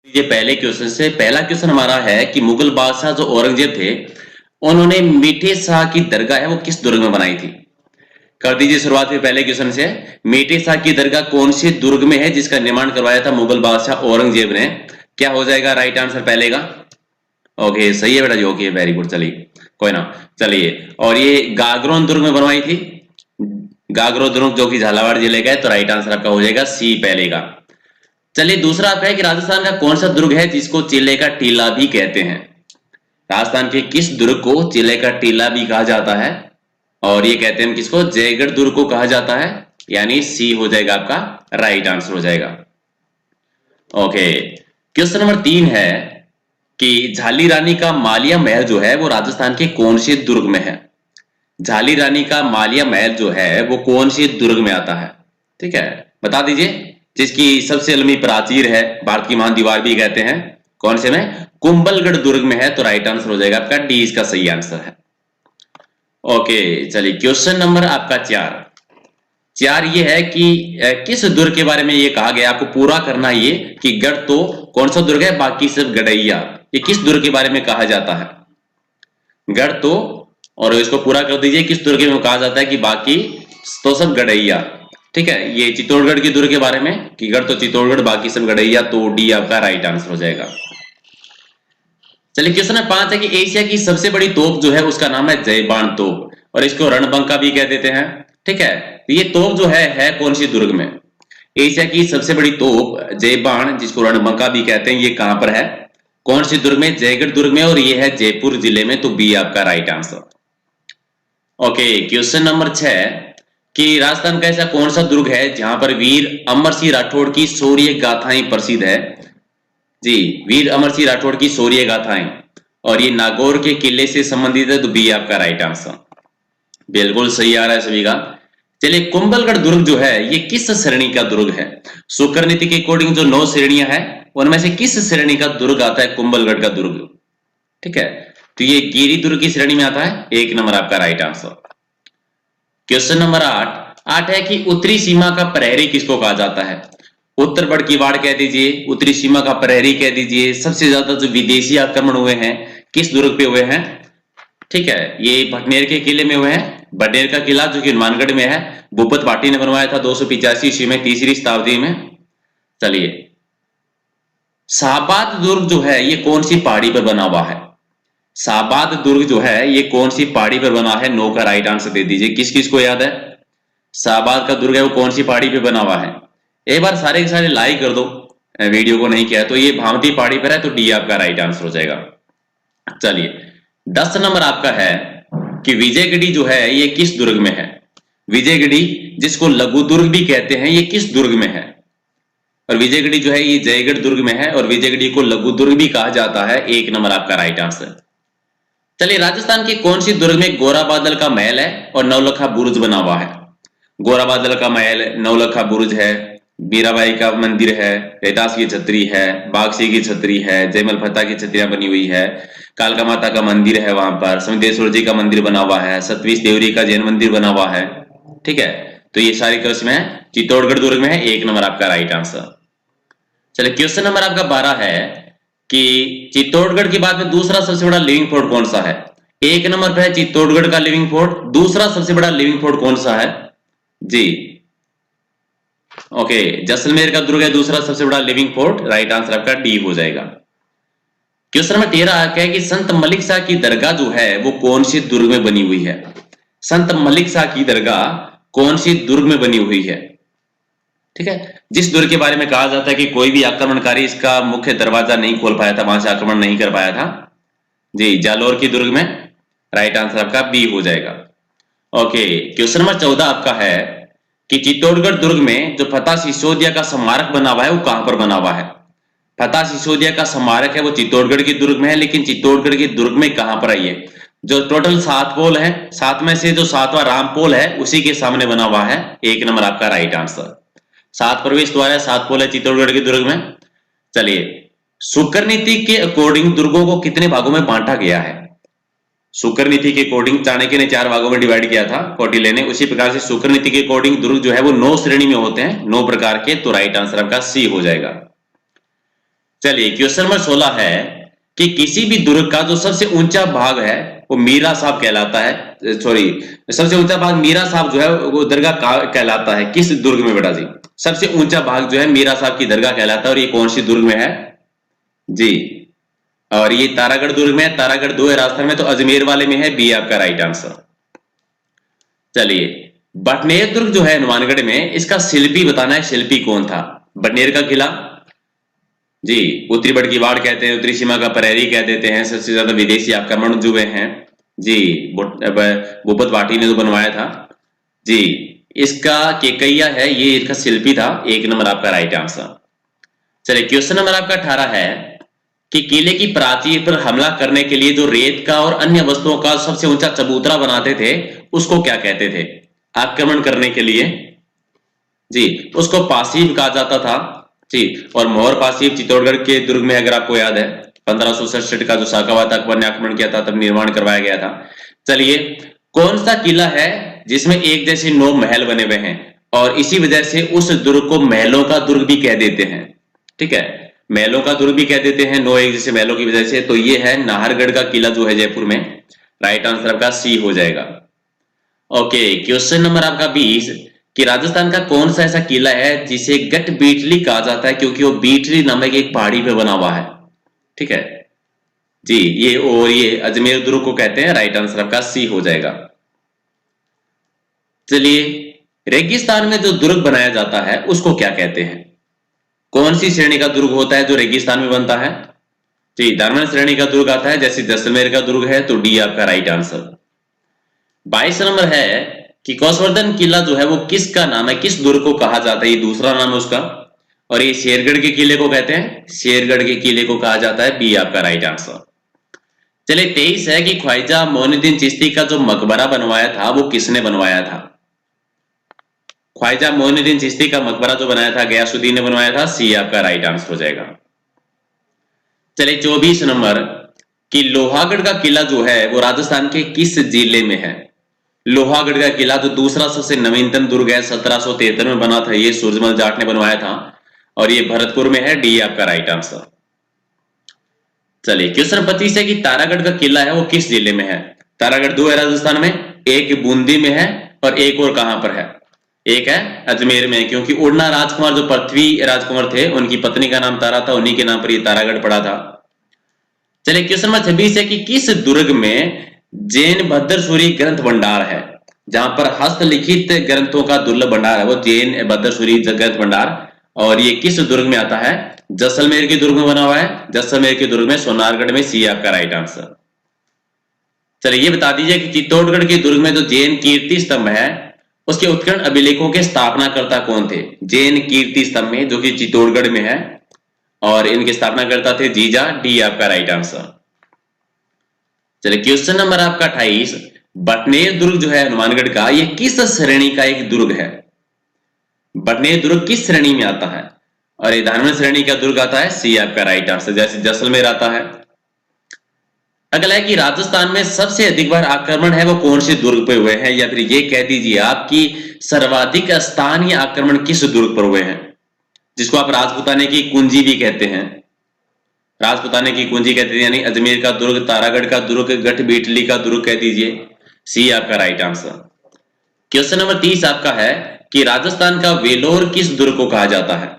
ये पहले क्वेश्चन से पहला क्वेश्चन हमारा है कि मुगल बादशाह जो औरंगजेब थे उन्होंने मीठे शाह की दरगाह है वो किस दुर्ग में बनाई थी। कर दीजिए शुरुआत फिर पहले क्वेश्चन से। मीठे शाह की दरगाह कौन से दुर्ग में है जिसका निर्माण करवाया था मुगल बादशाह औरंगजेब ने। क्या हो जाएगा राइट आंसर पहले का। ओके सही है बेटा जी। Okay very good. चलिए कोई ना। चलिए और ये गागरोन दुर्ग में बनवाई थी। गागरो दुर्ग जो कि झालावाड़ जिले का है तो राइट आंसर आपका हो जाएगा सी पहले का। चलिए दूसरा आपका है कि राजस्थान का कौन सा दुर्ग है जिसको चिल्ले का टीला भी कहते हैं। राजस्थान के किस दुर्ग को चिल्ले का टीला भी कहा जाता है और ये कहते हैं किसको जयगढ़ दुर्ग को कहा जाता है। यानी सी हो जाएगा आपका राइट आंसर हो जाएगा। ओके क्वेश्चन नंबर 3 है कि झाली रानी का मालिया महल जो है वो राजस्थान के कौन से दुर्ग में है। झाली रानी का मालिया महल जो है वो कौन से दुर्ग में आता है। ठीक है बता दीजिए। जिसकी सबसे लंबी प्राचीर है भारत की महान दीवार भी कहते हैं कौन से में कुंभलगढ़ दुर्ग में है तो राइट आंसर हो जाएगा आपका डी इसका सही आंसर है। ओके चलिए क्वेश्चन नंबर आपका 4 ये है कि किस दुर्ग के बारे में ये कहा गया आपको पूरा करना ये कि गढ़ तो कौन सा दुर्ग है बाकी सब गढ़ैया। ये किस दुर्ग के बारे में कहा जाता है। गढ़ तो और इसको पूरा कर दीजिए किस दुर्ग में कहा जाता है कि बाकी तो सब गढ़ैया। ठीक है ये चित्तौड़गढ़ के दुर्ग के बारे में कि गढ़ तो चित्तौड़गढ़ बाकी सब गढ़ैया तो डी आपका राइट आंसर हो जाएगा। चलिए क्वेश्चन नंबर 5 है कि एशिया की सबसे बड़ी तोप जो है उसका नाम है जयबान तोप और इसको रणबंका भी कह देते हैं। ठीक है तो ये तोप जो है कौन सी दुर्ग में। एशिया की सबसे बड़ी तोप जयबान जिसको रणबंका भी कहते हैं ये कहां पर है कौन सी दुर्ग में जयगढ़ दुर्ग में और ये है जयपुर जिले में तो बी आपका right answer. Okay question number 6 कि राजस्थान का ऐसा कौन सा दुर्ग है जहां पर वीर अमर सिंह राठौड़ की शौर्य गाथाएं प्रसिद्ध है। जी वीर अमर सिंह राठौड़ की शौर्य गाथाएं और ये नागौर के किले से संबंधित है तो बी आपका राइट आंसर। बिल्कुल सही आ रहा है सभी का। चलिए कुंभलगढ़ दुर्ग जो है ये किस श्रेणी का दुर्ग है। शुक्र नीति के अकॉर्डिंग जो 9 श्रेणियां हैं उनमें से किस श्रेणी का दुर्ग आता है कुंभलगढ़ का दुर्ग। ठीक है तो ये गिरी दुर्ग की श्रेणी में आता है 1 नंबर आपका राइट आंसर। क्वेश्चन नंबर 8 है कि उत्तरी सीमा का प्रहरी किसको कहा जाता है। उत्तर बड़कीवाड़ कह दीजिए उत्तरी सीमा का प्रहरी कह दीजिए। सबसे ज्यादा जो विदेशी आक्रमण हुए हैं किस दुर्ग पे हुए हैं। ठीक है ये भटनेर के किले में हुए हैं। भटनेर का किला जो कि हनुमानगढ़ में है भूपत भाटी ने बनवाया था 285 ईस्वी में 3री शताब्दी में। चलिए शाहबाद दुर्ग जो है ये कौन सी पहाड़ी पर बना हुआ है। शाहबाद दुर्ग जो है ये कौन सी पहाड़ी पर बना है। 9 का राइट आंसर दे दीजिए किस किस को याद है। शाहबाद का दुर्ग है वो कौन सी पहाड़ी पे बना हुआ है। एक बार सारे के सारे लाइक कर दो वीडियो को नहीं किया तो ये भामती पहाड़ी पर है तो डी आपका राइट आंसर हो जाएगा। चलिए 10 नंबर आपका है कि विजयगढ़ी जो है ये किस दुर्ग में है। विजयगढ़ी जिसको लघु दुर्ग भी कहते हैं ये किस दुर्ग में है और विजयगढ़ी जो है ये जयगढ़ दुर्ग में है और विजयगढ़ी को लघु दुर्ग भी कहा जाता है। 1 नंबर आपका राइट आंसर। चलिए राजस्थान के कौन सी दुर्ग में गोरा बादल का महल है और नवलखा बुर्ज बना हुआ है। गोरा बादल का महल नवलखा बुर्ज है मीराबाई का मंदिर है रहतास की छतरी है बागसी की छतरी है जयमल फत्ता की छतरियां बनी हुई है कालका माता का मंदिर है वहां पर समितेश्वर जी का मंदिर बना हुआ है सतवीश देवरी का जैन मंदिर बना हुआ है। ठीक है तो ये सारी कृषि में है चित्तौड़गढ़ दुर्ग में है। 1 नंबर आपका राइट आंसर। चलिए क्वेश्चन नंबर आपका 12 है कि चित्तौड़गढ़ के बाद में दूसरा सबसे बड़ा लिविंग फोर्ट कौन सा है। 1 नंबर पे है चित्तौड़गढ़ का लिविंग फोर्ट। दूसरा सबसे बड़ा लिविंग फोर्ट कौन सा है जी। ओके जैसलमेर का दुर्ग है दूसरा सबसे बड़ा लिविंग फोर्ट। राइट आंसर आपका डी हो जाएगा। क्वेश्चन नंबर 13 क्या है कि संत मलिक शाह की दरगाह जो है वो कौन सी दुर्ग में बनी हुई है। संत मलिक शाह की दरगाह कौन सी दुर्ग में बनी हुई है। ठीक है जिस दुर्ग के बारे में कहा जाता है कि कोई भी आक्रमणकारी इसका मुख्य दरवाजा नहीं खोल पाया था वहां से आक्रमण नहीं कर पाया था जी जालोर की दुर्ग में। राइट आंसर आपका बी हो जाएगा। ओके क्वेश्चन नंबर 14 आपका है कि चित्तौड़गढ़ दुर्ग में जो फतेह सिसोदिया का स्मारक बना हुआ है वो कहां पर बना हुआ है। फतेह सिसोदिया का स्मारक है वो चित्तौड़गढ़ के दुर्ग में है लेकिन चित्तौड़गढ़ के दुर्ग में कहां पर आइए जो टोटल 7 पोल है 7 में से जो 7वां राम पोल है उसी के सामने बना हुआ है। 1 नंबर आपका राइट आंसर। 7 प्रवेश द्वार है 7 पोल है चित्तौड़गढ़ के दुर्ग में। चलिए शुक्र नीति के अकॉर्डिंग दुर्गों को कितने भागों में बांटा गया है। शुक्र नीति के अकॉर्डिंग चाणक्य ने 4 भागों में डिवाइड किया था कौटिल्य ने उसी प्रकार से शुक्र नीति के अकॉर्डिंग दुर्ग जो है वो 9 श्रेणी में होते हैं 9 प्रकार के तो राइट आंसर आपका सी हो जाएगा। चलिए क्वेश्चन नंबर 16 है कि किसी भी दुर्ग का जो सबसे ऊंचा भाग है वो मीरा साहब कहलाता है, सॉरी, सबसे ऊंचा भाग मीरा साहब जो है वो दरगाह कहलाता है किस दुर्ग में बेटा जी? सबसे ऊंचा भाग जो है मीरा साहब की दरगाह कहलाता है, और ये कौन सी दुर्ग में है जी? और ये तारागढ़ दुर्ग में है, तारागढ़ 2 है राजस्थान में, तो अजमेर वाले में है, बी आपका राइट आंसर। चलिए बटनेर दुर्ग जो है हनुमानगढ़ में, इसका शिल्पी बताना है, शिल्पी कौन था? बटनेर का किला जी, उत्तरी बड़कीवाड़ कहते हैं, उत्तरी सीमा का परेरी कह देते हैं, सबसे ज्यादा विदेशी आक्रमण जो हुए हैं जी, भूपत भाटी ने जो बनवाया था जी, इसका केकैया है, ये इसका शिल्पी था, 1 नंबर आपका राइट आंसर। चलिए क्वेश्चन नंबर आपका 18 है कि किले की प्राचीर पर हमला करने के लिए जो रेत का और अन्य वस्तुओं का सबसे ऊंचा चबूतरा बनाते थे उसको क्या कहते थे? आक्रमण करने के लिए जी, उसको पासीव कहा जाता था जी, और मोहर पासीव चित्तौड़गढ़ के दुर्ग में, अगर आपको याद है 1567 का जो साकावात अकबर ने आक्रमण किया था तब निर्माण करवाया गया था। चलिए कौन सा किला है जिसमें एक जैसे 9 महल बने हुए हैं, और इसी वजह से उस दुर्ग को महलों का दुर्ग भी कह देते हैं, ठीक है, महलों का दुर्ग भी कह देते हैं 9 एक जैसे महलों की वजह से, तो ये है नाहरगढ़ का किला जो है जयपुर में, राइट आंसर आपका सी हो जाएगा। ओके क्वेश्चन नंबर आपका 20 कि राजस्थान का कौन सा ऐसा किला है जिसे गट बीटली कहा जाता है, क्योंकि वो बीटली नामक एक पहाड़ी पे बना हुआ है, ठीक है जी, ये और ये अजमेर दुर्ग को कहते हैं, राइट आंसर आपका सी हो जाएगा। चलिए रेगिस्तान में जो दुर्ग बनाया जाता है उसको क्या कहते हैं? कौन सी श्रेणी का दुर्ग होता है जो रेगिस्तान में बनता है जी? धर्मन श्रेणी का दुर्ग आता है, जैसे जैसलमेर का दुर्ग है, तो डी आपका राइट आंसर। 22 नंबर है कि कौशवर्धन किला जो है वो किसका नाम है, किस दुर्ग को कहा जाता है? ये दूसरा नाम है उसका, और ये शेरगढ़ के किले को कहते हैं, शेरगढ़ के किले को कहा जाता है, बी आपका राइट आंसर। चलिए 23 है कि ख्वाजा मोइनुद्दीन चिश्ती का जो मकबरा बनवाया था वो किसने बनवाया था? ख्वाजा मोइनुद्दीन चिश्ती का मकबरा जो बनाया था गयासुद्दीन ने बनवाया था, सी आपका राइट आंसर हो जाएगा। चलिए 24 नंबर कि लोहागढ़ का किला जो है वो राजस्थान के किस जिले में है? लोहागढ़ का किला जो दूसरा सबसे नवीनतम दुर्ग है, 1773 में बना था, ये सूरजमल जाट ने बनवाया था, और ये भरतपुर में है, डी आपका राइट आंसर। चलिए क्वेश्चन 25 है कि तारागढ़ का किला है वो किस जिले में है? तारागढ़ 2 है राजस्थान में, एक बूंदी में है, और एक और कहां पर है? एक है अजमेर में, क्योंकि उड़ना राजकुमार जो पृथ्वी राजकुमार थे उनकी पत्नी का नाम तारा था, उन्हीं के नाम पर ये तारागढ़ पड़ा था। चलिए क्वेश्चन नंबर 26 है कि किस दुर्ग में जैन भद्रसूरी ग्रंथ भंडार है? जहां पर हस्तलिखित ग्रंथों का दुर्लभ भंडार है वो जैन भद्रसूरी ग्रंथ भंडार, और ये किस दुर्ग में आता है? जैसलमेर के दुर्ग में बना हुआ है, जैसलमेर के दुर्ग में, सोनारगढ़ में, सी आपका राइट आंसर। चलिए ये बता दीजिए कि चित्तौड़गढ़ के दुर्ग में जो जैन कीर्ति स्तंभ है उसके उत्खनन अभिलेखों के स्थापनाकर्ता कौन थे? जैन कीर्ति स्तंभ में, जो कि चित्तौड़गढ़ में है, और इनके स्थापनाकर्ता थे जीजा, डी आपका राइट आंसर। चलिए क्वेश्चन नंबर आपका 28 बटनेर दुर्ग जो है हनुमानगढ़ का, ये किस श्रेणी का एक दुर्ग है? बटनेर दुर्ग किस श्रेणी में आता है? और ये धार्मिक श्रेणी का दुर्ग आता है, सी आपका राइट आंसर, जैसे जैसलमेर आता है। अगला है कि राजस्थान में सबसे अधिक बार आक्रमण है वो कौन से दुर्ग पे हुए हैं, या फिर ये कह दीजिए आपकी सर्वाधिक स्थानीय आक्रमण किस दुर्ग पर हुए हैं, जिसको आप राजपुताने की कुंजी भी कहते हैं, राजपुताने की कुंजी कहते हैं, यानी अजमेर का दुर्ग, तारागढ़ का दुर्ग, गठ बीटली का दुर्ग कह दीजिए, सी आपका राइट आंसर। क्वेश्चन नंबर 30 आपका है कि राजस्थान का वेलोर किस दुर्ग को कहा जाता है?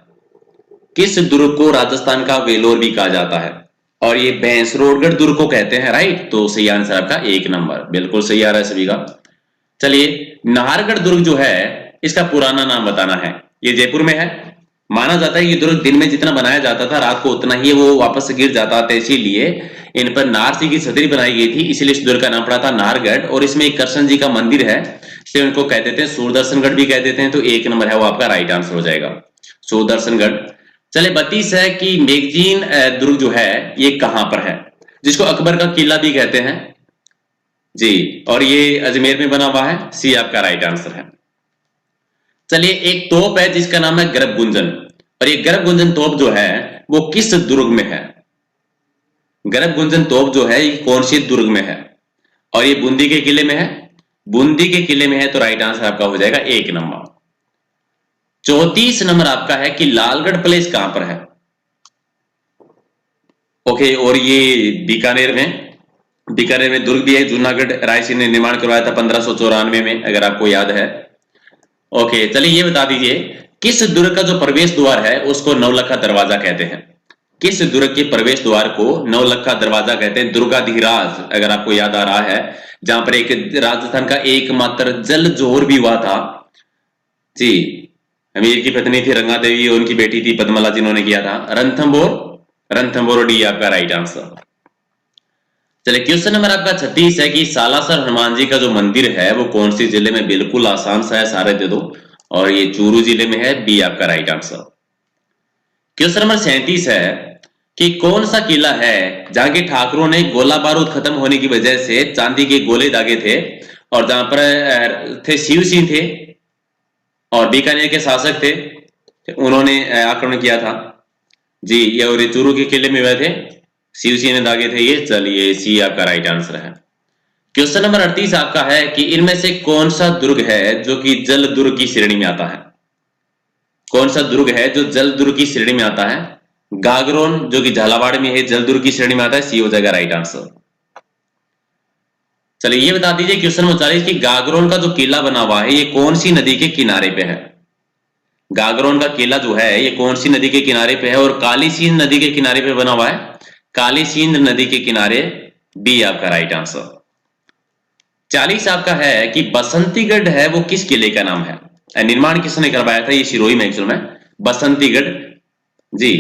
किस दुर्ग को राजस्थान का वेलोर भी कहा जाता है? और ये भैंसरोडगढ़ दुर्ग को कहते हैं, राइट, तो सही आंसर आपका 1 नंबर, बिल्कुल सही आ रहा है सभी का। चलिए नाहरगढ़ दुर्ग जो है इसका पुराना नाम बताना है, ये जयपुर में है, माना जाता है ये दुर्ग दिन में जितना बनाया जाता था रात को उतना ही वो वापस से गिर जाता था, इसीलिए इन पर नारसी की छतरी बनाई गई थी, इसीलिए इस दुर्ग का नाम पड़ा था नाहरगढ़। और इसमें एक कृष्ण जी का मंदिर है, इसलिए उनको कह देते हैं सूरदर्शनगढ़ भी कह देते हैं, तो 1 नंबर है वो आपका राइट आंसर हो जाएगा, सूरदर्शनगढ़। चले 32 है कि मेगजीन दुर्ग जो है ये कहां पर है, जिसको अकबर का किला भी कहते हैं जी, और ये अजमेर में बना हुआ है, सी आपका राइट आंसर है। चलिए एक तोप है जिसका नाम है गर्भ गुंजन, और ये गर्भ गुंजन तोप जो है वो किस दुर्ग में है? गर्भ गुंजन तोप जो है ये कौन सी दुर्ग में है? और ये बूंदी के किले में है, बूंदी के किले में है, तो राइट आंसर आपका हो जाएगा 1 नंबर। 34 नंबर आपका है कि लालगढ़ प्लेस कहां पर है? ओके, और ये बीकानेर में दुर्ग भी है, जूनागढ़ रायसिंह ने निर्माण करवाया था 1594 में, अगर आपको याद है। ओके, चलिए ये बता दीजिए किस दुर्ग का जो प्रवेश द्वार है उसको नवलखा दरवाजा कहते हैं। किस दुर्ग के प्रवेश द्वार को नवलखा दरवाजा कहते हैं? दुर्गाधिराज, अगर आपको याद आ रहा है, जहां पर एक राजस्थान का एकमात्र जल जोहर भी हुआ था जी। अमीर की पत्नी थी रंगा देवी, उनकी बेटी थी पद्मला, जिन्होंने किया था रणथंभौर डी आपका राइट आंसर। चलिए क्वेश्चन नंबर आपका 36 है कि सालासर हनुमान जी का जो मंदिर है वो कौन सी जिले में? बिल्कुल आसान सा है, सारे दे दो, और ये चूरू जिले में है, बी आपका राइट आंसर। क्वेश्चन नंबर 37 है कि कौन सा किला है जहां के ठाकुरों ने गोला बारूद खत्म होने की वजह से चांदी के गोले दागे थे, और जहां पर थे शिव सिंह थे और बीकानेर के शासक थे, उन्होंने आक्रमण किया था जी। ये और चूरू के किले में हुए थे, शिव सिंह ने दागे थे ये। चलिए सी आपका राइट आंसर है। क्वेश्चन नंबर 38 आपका है कि इनमें से कौन सा दुर्ग है जो कि जल दुर्ग की श्रेणी में आता है? कौन सा दुर्ग है जो जल दुर्ग की श्रेणी में आता है? गागरोन, जो कि झालावाड़ में है, जल दुर्ग की श्रेणी में आता है, सी हो जाएगा राइट आंसर। चलिए ये बता दीजिए क्वेश्चन नंबर 40 कि गागरोन का जो किला बना हुआ है ये कौन सी नदी के किनारे पे है? गागरोन का किला जो है ये कौन सी नदी के किनारे पे है? और काली सिंध नदी के किनारे पे बना हुआ है, काली सिंध नदी के किनारे, बी आपका राइट आंसर। 40 आपका है कि बसंतीगढ़ है वो किस किले का नाम है? निर्माण किसने करवाया था? ये सिरोही में एक्चुअल में बसंतीगढ़ जी।